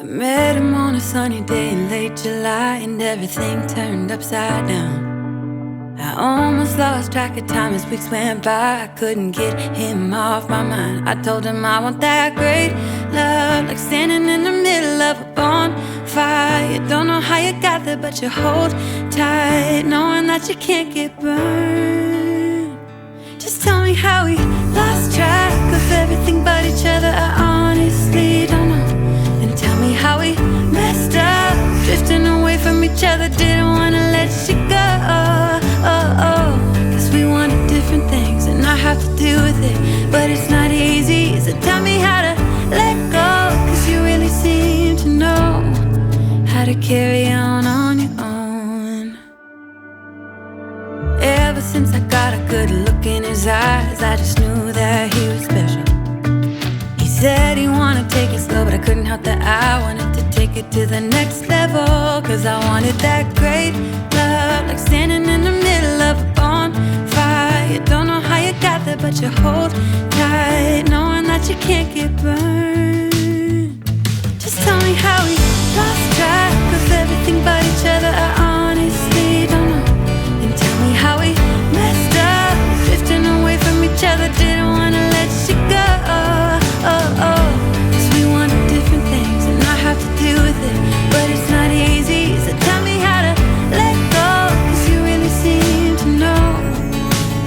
Met him on a sunny day in late July, and everything turned upside down. I almost lost track of time as weeks went by. I couldn't get him off my mind. I told him I want that great love, like standing in the middle of a bonfire. You don't know how you got there, but you hold tight, knowing that you can't get burned. Just tell me how we lost track of everything but each other. I honestly don't know. And tell me how we messed up, drifting away from each other. Didn't wanna let you go. Cause we wanted different things, and I have to deal with it, but it's not easy. So tell me how to let go, cause you really seem to know how to carry on your own. Ever since I got a good look in his eyes, I just knew that he was special. He said he wanted to take it slow, but I couldn't help that I wanted to take it to the next level. Cause I wanted that great love, like standing in the middle of a bonfire. You don't know how you got there, but you hold tight, knowing that you can't get burned. Just tell me how we lost track of everything but each other. I honestly don't know. And tell me how we messed up, drifting away from each other. Didn't wanna let you go. Cause we wanted different things, and I have to deal with it, but it's not easy. So tell me how to let go, cause you really seem to know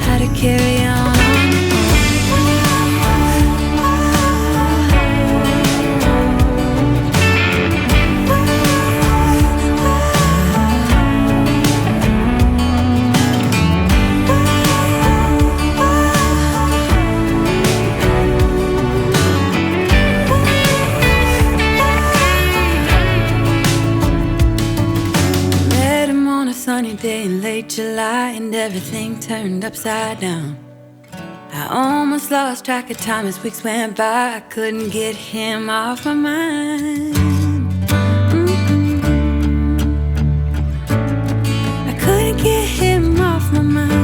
how to carry on. Sunny day in late July, and everything turned upside down. I almost lost track of time as weeks went by. I couldn't get him off my mind. I couldn't get him off my mind.